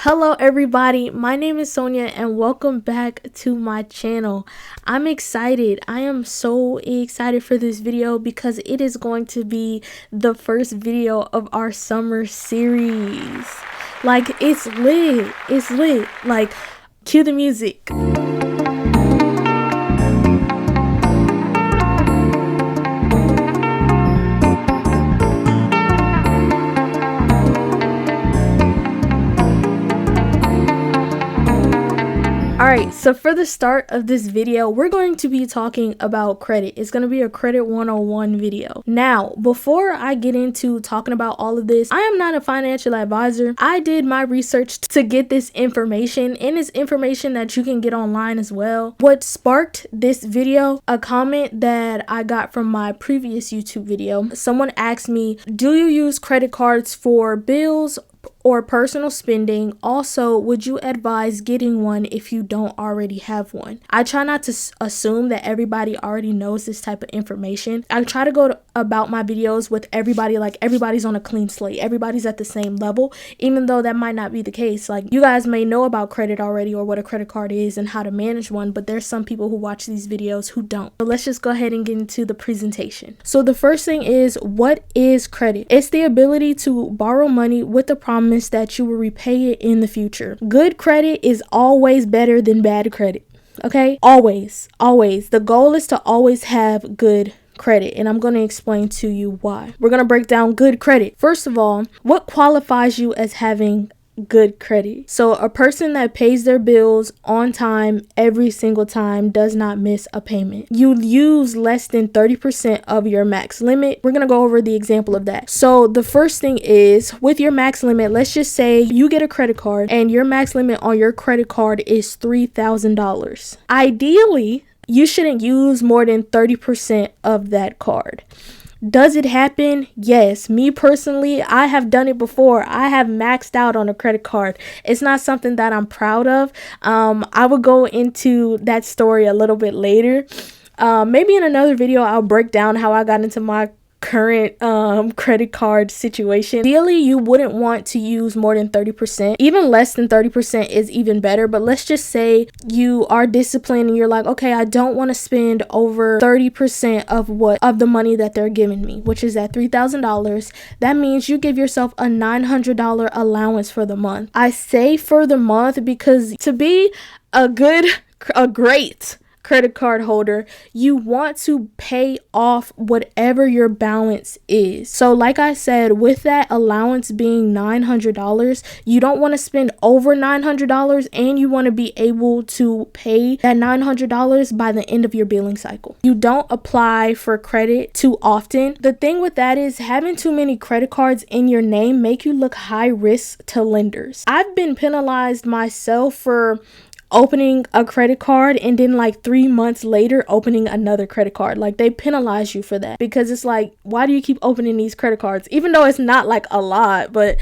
Hello everybody, my name is Sonia and welcome back to my channel. I'm excited. I am so excited for this video because it is going to be the first video of our summer series. Like, it's lit. It's lit. Like, cue the music. Alright, so for the start of this video, we're going to be talking about credit. It's going to be a credit 101 video. Now, before I get into talking about all of this, I am not a financial advisor. I did my research to get this information, and it's information that you can get online as well. What sparked this video? A comment that I got from my previous YouTube video. Someone asked me, do you use credit cards for bills or personal spending? Also, would you advise getting one if you don't already have one? I try not to assume that everybody already knows this type of information. I try to go about my videos with everybody like everybody's on a clean slate. Everybody's at the same level, even though that might not be the case. Like, you guys may know about credit already or what a credit card is and how to manage one, but there's some people who watch these videos who don't. So let's just go ahead and get into the presentation. So the first thing is, what is credit? It's the ability to borrow money with the promise that you will repay it in the future. Good credit is always better than bad credit. Okay? Always. The goal is to always have good credit, and I'm going to explain to you why. We're going to break down good credit. First of all, what qualifies you as having good credit? So a person that pays their bills on time every single time, does not miss a payment. You use less than 30% of your max limit. We're gonna go over the example of that. So the first thing is, with your max limit, let's just say you get a credit card and your max limit on your credit card is $3,000. Ideally, you shouldn't use more than 30% of that card. Does it happen? Yes. Me personally, I have done it before. I have maxed out on a credit card. It's not something that I'm proud of. I will go into that story a little bit later. Maybe in another video, I'll break down how I got into my current credit card situation. Ideally, you wouldn't want to use more than 30%. Even less than 30% is even better, but let's just say you are disciplined and you're like, okay, I don't want to spend over 30% of the money that they're giving me, which is at $3,000. That means you give yourself a $900 allowance for the month. I say for the month because to be a great credit card holder, you want to pay off whatever your balance is. So like I said, with that allowance being $900, you don't want to spend over $900, and you want to be able to pay that $900 by the end of your billing cycle. You don't apply for credit too often. The thing with that is, having too many credit cards in your name make you look high risk to lenders. I've been penalized myself for opening a credit card and then like 3 months later opening another credit card. Like, they penalize you for that because it's like, why do you keep opening these credit cards? Even though it's not like a lot, but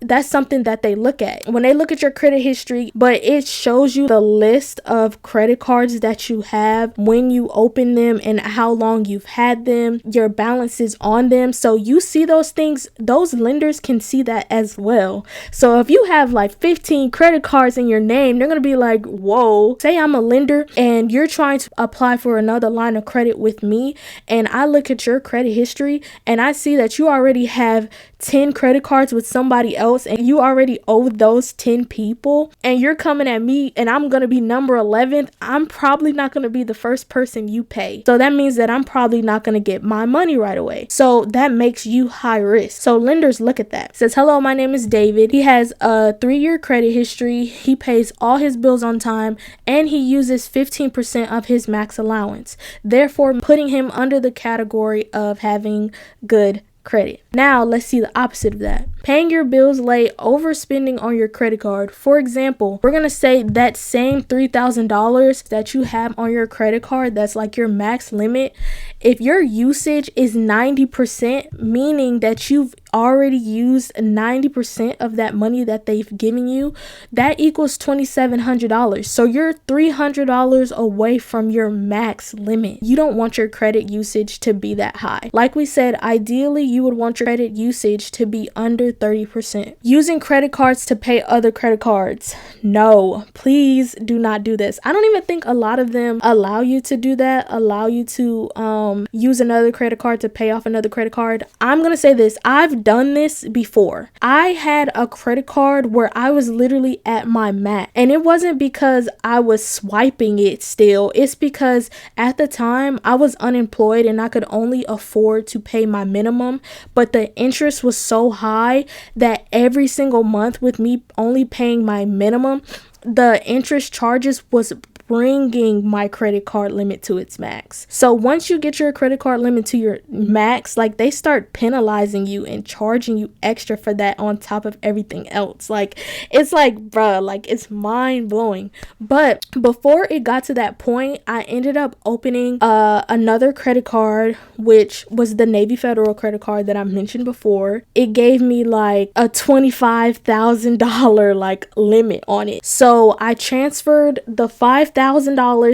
that's something that they look at when they look at your credit history. But it shows you the list of credit cards that you have, when you open them, and how long you've had them, your balances on them. So you see those things, those lenders can see that as well. So if you have like 15 credit cards in your name, they're gonna be like, whoa. Say I'm a lender and you're trying to apply for another line of credit with me, and I look at your credit history and I see that you already have 10 credit cards with somebody else and you already owe those 10 people, and you're coming at me and I'm gonna be number 11th. I'm probably not gonna be the first person you pay. So that means that I'm probably not gonna get my money right away. So that makes you high risk. So lenders look at that. Says, hello, my name is David. He has a 3-year credit history. He pays all his bills on time, and he uses 15% of his max allowance, therefore putting him under the category of having good credit. Now let's see the opposite of that. Paying your bills late, overspending on your credit card. For example, we're gonna say that same $3,000 that you have on your credit card, that's like your max limit. If your usage is 90%, meaning that you've already used 90% of that money that they've given you, that equals $2,700. So you're $300 away from your max limit. You don't want your credit usage to be that high. Like we said, ideally you would want your credit usage to be under 30%. Using credit cards to pay other credit cards. No, please do not do this. I don't even think a lot of them allow you to do that, allow you to use another credit card to pay off another credit card. I'm gonna say this, I've done this before. I had a credit card where I was literally at my max, and it wasn't because I was swiping it still. It's because at the time I was unemployed and I could only afford to pay my minimum, but the interest was so high that every single month, with me only paying my minimum, the interest charges was bringing my credit card limit to its max. So once you get your credit card limit to your max, like, they start penalizing you and charging you extra for that on top of everything else. Like, it's like, bruh, like, it's mind blowing. But before it got to that point, I ended up opening another credit card, which was the Navy Federal credit card that I mentioned before. It gave me like a $25,000 like limit on it. So I transferred the $5,000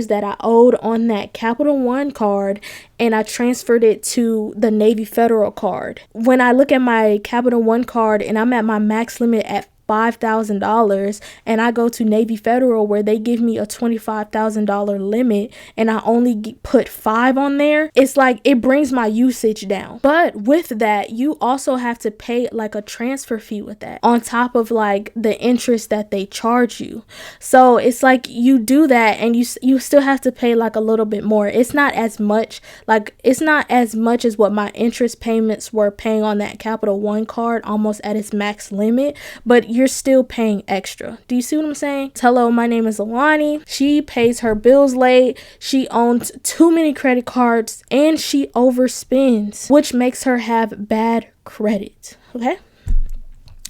that I owed on that Capital One card, and I transferred it to the Navy Federal card. When I look at my Capital One card and I'm at my max limit at $5,000, and I go to Navy Federal where they give me a $25,000 limit and I only put 5 on there, it's like it brings my usage down. But with that, you also have to pay like a transfer fee with that on top of like the interest that they charge you. So it's like you do that and you still have to pay like a little bit more. It's not as much, like it's not as much as what my interest payments were paying on that Capital One card, almost at its max limit, but you're still paying extra. Do you see what I'm saying? Hello, my name is Alani. She pays her bills late. She owns too many credit cards and she overspends, which makes her have bad credit. Okay?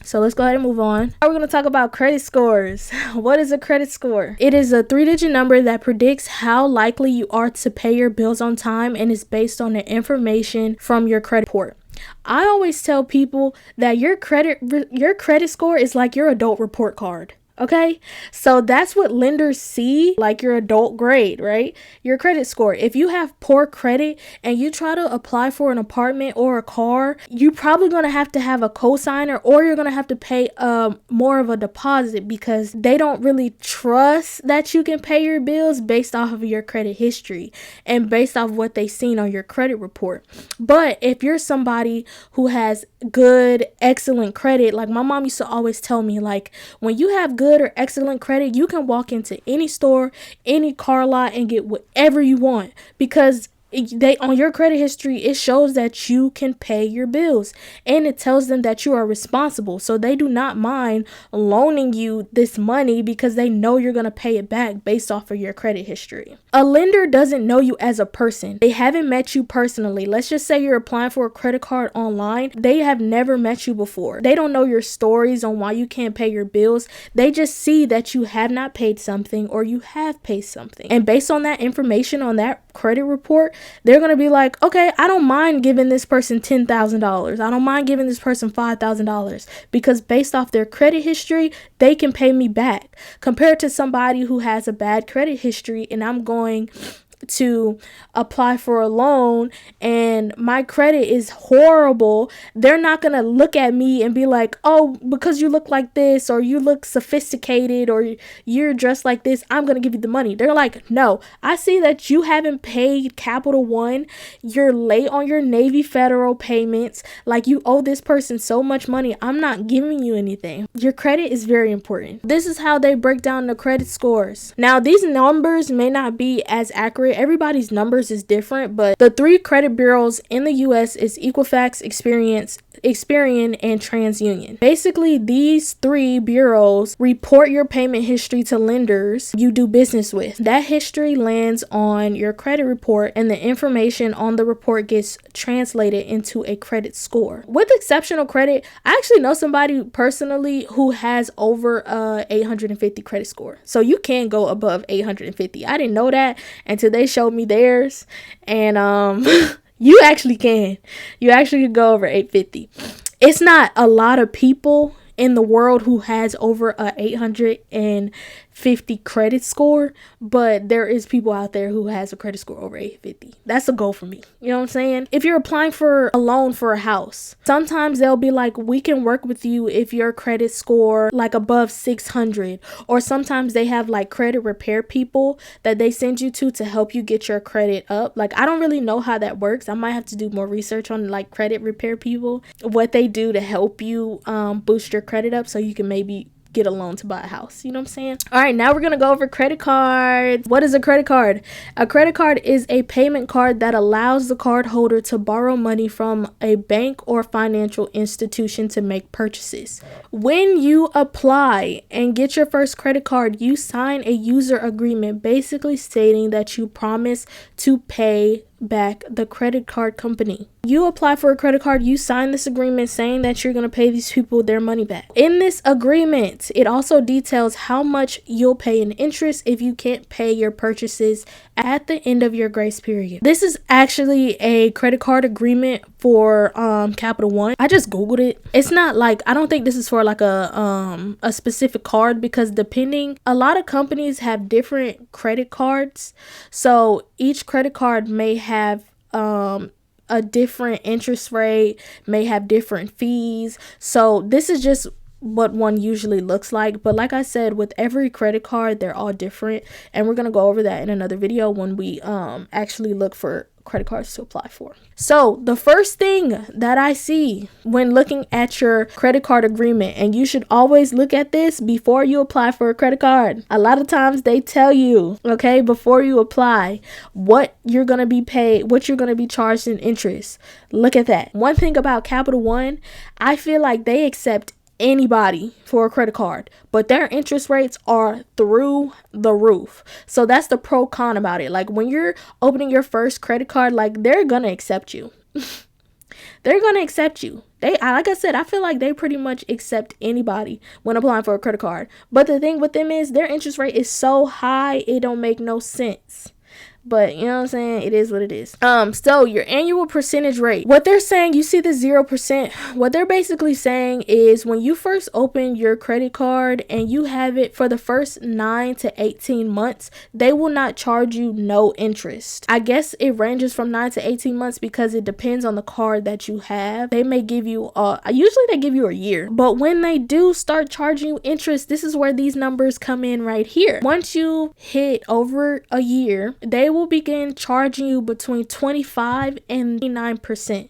So let's go ahead and move on. Now we're going to talk about credit scores. What is a credit score? It is a 3-digit number that predicts how likely you are to pay your bills on time and is based on the information from your credit report. I always tell people that your credit score is like your adult report card. Okay, so that's what lenders see, like your adult grade, right? Your credit score. If you have poor credit and you try to apply for an apartment or a car, you're probably going to have a cosigner, or you're going to have to pay more of a deposit because they don't really trust that you can pay your bills based off of your credit history and based off what they've seen on your credit report. But if you're somebody who has good, excellent credit, like my mom used to always tell me, like, when you have good or excellent credit, you can walk into any store, any car lot, and get whatever you want because they, on your credit history, it shows that you can pay your bills and it tells them that you are responsible. So they do not mind loaning you this money because they know you're going to pay it back based off of your credit history. A lender doesn't know you as a person. They haven't met you personally. Let's just say you're applying for a credit card online. They have never met you before. They don't know your stories on why you can't pay your bills. They just see that you have not paid something or you have paid something. And based on that information on that credit report, they're going to be like, okay, I don't mind giving this person $10,000. I don't mind giving this person $5,000 because based off their credit history, they can pay me back compared to somebody who has a bad credit history and I'm going to apply for a loan and my credit is horrible. They're not gonna look at me and be like, oh, because you look like this or you look sophisticated or you're dressed like this, I'm gonna give you the money. They're like, no, I see that you haven't paid Capital One, you're late on your Navy Federal payments, like you owe this person so much money, I'm not giving you anything. Your credit is very important. This is how they break down the credit scores. Now, these numbers may not be as accurate. Everybody's numbers is different, but the 3 credit bureaus in the US is Equifax, Experian, and TransUnion. Basically, these 3 bureaus report your payment history to lenders you do business with. That history lands on your credit report and the information on the report gets translated into a credit score. With exceptional credit, I actually know somebody personally who has over 850 credit score. So you can go above 850. I didn't know that until they showed me theirs, and you actually can. You actually could go over 850. It's not a lot of people in the world who has over a 850 850 credit score, but there is people out there who has a credit score over 850. That's a goal for me. You know what I'm saying? If you're applying for a loan for a house, sometimes they'll be like, we can work with you if your credit score like above 600, or sometimes they have like credit repair people that they send you to help you get your credit up. Like, I don't really know how that works. I might have to do more research on like credit repair people, what they do to help you boost your credit up so you can maybe get a loan to buy a house. You know what I'm saying? All right, now we're gonna go over credit cards. What is a credit card? A credit card is a payment card that allows the card holder to borrow money from a bank or financial institution to make purchases. When you apply and get your first credit card, you sign a user agreement basically stating that you promise to pay back the credit card company. You apply for a credit card, you sign this agreement saying that you're going to pay these people their money back. In this agreement, it also details how much you'll pay in interest if you can't pay your purchases at the end of your grace period. This is actually a credit card agreement for Capital One. I just googled it. It's not like, I don't think this is for like a specific card, because depending, a lot of companies have different credit cards. So each credit card may have a different interest rate, may have different fees. So this is just what one usually looks like, but like I said, with every credit card, they're all different, and we're gonna go over that in another video when we actually look for credit cards to apply for. So the first thing that I see when looking at your credit card agreement, and you should always look at this before you apply for a credit card. A lot of times they tell you, okay, before you apply, what you're going to be paid, what you're going to be charged in interest. Look at that. One thing about Capital One, I feel like they accept anybody for a credit card, but their interest rates are through the roof. So that's the pro con about it. Like, when you're opening your first credit card, like, they're gonna accept you. They're gonna accept you. Like I said, I feel like they pretty much accept anybody when applying for a credit card. But the thing with them is their interest rate is so high, it don't make no sense. But you know what I'm saying? It is what it is. So your annual percentage rate. What they're saying, you see the 0%. What they're basically saying is when you first open your credit card and you have it for the first 9 to 18 months, they will not charge you no interest. I guess it ranges from 9 to 18 months because it depends on the card that you have. They may give you usually they give you a year. But when they do start charging you interest, this is where these numbers come in right here. Once you hit over a year, they will begin charging you between 25 and 39%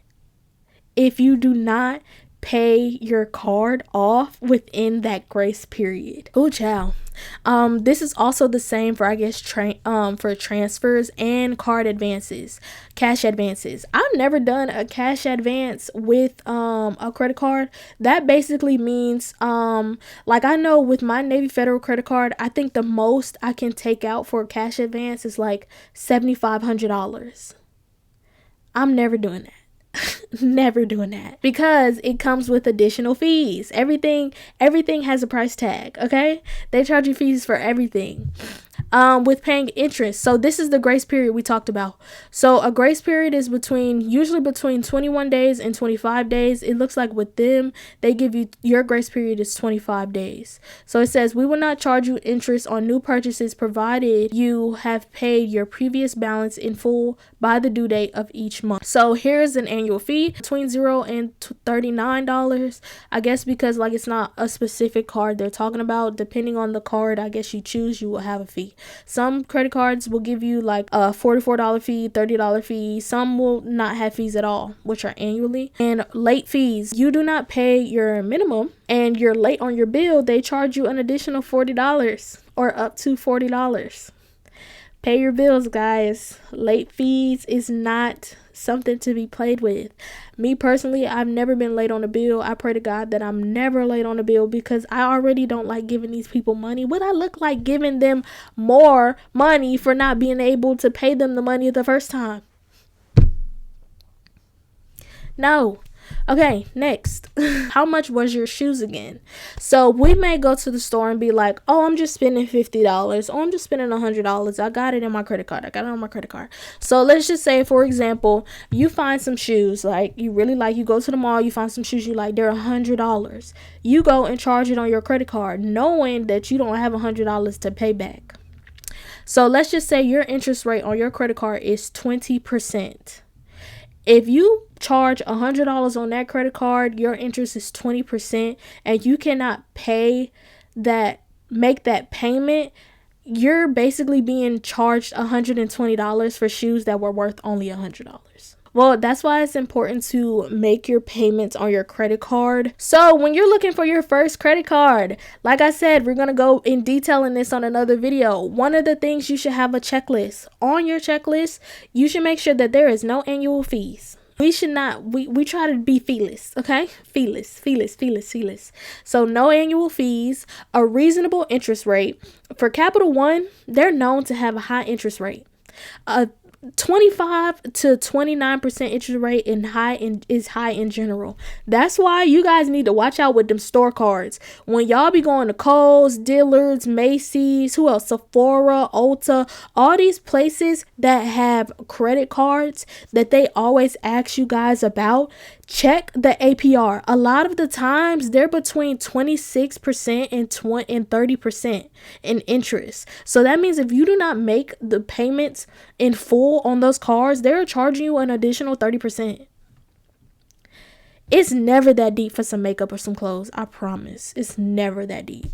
if you do not pay your card off within that grace period. Oh, child. This is also the same for, I guess, for transfers and card advances, cash advances. I've never done a cash advance with a credit card. That basically means like, I know with my Navy Federal credit card, I think the most I can take out for a cash advance is like $7,500. I'm never doing that. Never doing that, because it comes with additional fees. Everything has a price tag. Okay, they charge you fees for everything. With paying interest, so this is the grace period we talked about. So a grace period is usually between 21 days and 25 days. It looks like with them, they give you, your grace period is 25 days. So it says, we will not charge you interest on new purchases provided you have paid your previous balance in full by the due date of each month. So here's an annual fee between $0 and $39, I guess, because like it's not a specific card they're talking about. Depending on the card, I guess you choose, you will have a fee. Some credit cards will give you like a $44 fee, $30 fee. Some will not have fees at all, which are annually. And late fees, you do not pay your minimum and you're late on your bill, they charge you an additional $40 or up to $40. Pay your bills, guys. Late fees is not something to be played with. Me personally, I've never been late on a bill. I pray to God that I'm never late on a bill, because I already don't like giving these people money. Would I look like giving them more money for not being able to pay them the money the first time? No. Okay, next. How much was your shoes again? So we may go to the store and be like, oh, I'm just spending $50. Oh, I'm just spending $100. I got it in my credit card. I got it on my credit card. So let's just say, for example, you find some shoes like you really like. You go to the mall, you find some shoes you like. They're $100. You go and charge it on your credit card, knowing that you don't have $100 to pay back. So let's just say your interest rate on your credit card is 20%. If you charge $100 on that credit card, your interest is 20%, and you cannot make that payment, you're basically being charged $120 for shoes that were worth only $100. Well, that's why it's important to make your payments on your credit card. So when you're looking for your first credit card, like I said, we're going to go in detail in this on another video. One of the things, you should have a checklist. On your checklist, you should make sure that there is no annual fees. We try to be feeless, okay? Feeless. So no annual fees, a reasonable interest rate. For Capital One, they're known to have a high interest rate. 25 to 29% interest rate is high in general. That's why you guys need to watch out with them store cards. When y'all be going to Kohl's, Dillard's, Macy's, who else? Sephora, Ulta, all these places that have credit cards that they always ask you guys about. Check the APR. A lot of the times they're between 26% and 30% in interest. So that means if you do not make the payments in full on those cards, they're charging you an additional 30%. It's never that deep for some makeup or some clothes. I promise. It's never that deep.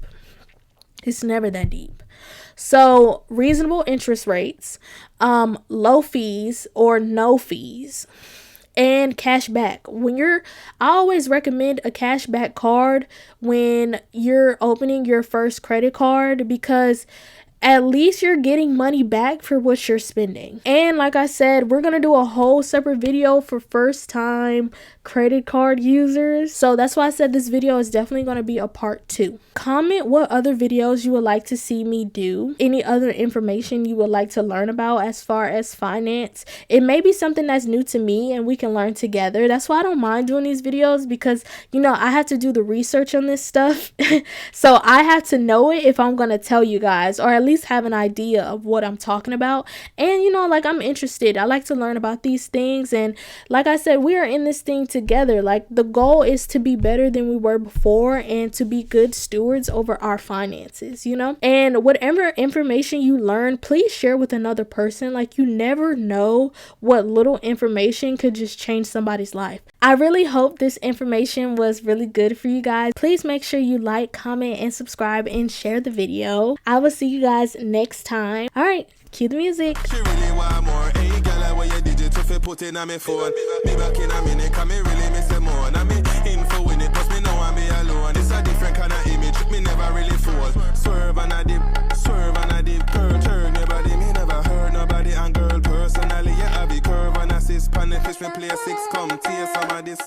So reasonable interest rates, low fees or no fees, and cash back. I always recommend a cash back card when you're opening your first credit card, because at least you're getting money back for what you're spending. And like I said, we're gonna do a whole separate video for first time credit card users. So that's why I said this video is definitely gonna be a part 2. Comment what other videos you would like to see me do. Any other information you would like to learn about as far as finance. It may be something that's new to me and we can learn together. That's why I don't mind doing these videos, because I have to do the research on this stuff. So I have to know it if I'm gonna tell you guys, or at least have an idea of what I'm talking about. And I'm interested. I like to learn about these things, and like I said, we are in this thing together. Like, the goal is to be better than we were before and to be good stewards over our finances, and whatever information you learn, please share with another person. Like, you never know what little information could just change somebody's life. I really hope this information was really good for you guys. Please make sure you like, comment, and subscribe, and share the video. I will see you guys next time. All right, cue the music. She really want more. Hey, girl, what you did to fi put in on me phone? Me back in a minute, 'cause me really miss you more. And me info in it, plus me know I'm me alone. It's a different kind of image, me never really fall. Swerve and a dip, turn your body. Me never heard nobody, and girl, personally, you have a curve and assist. Pan the fish, me play 6, come taste some of this.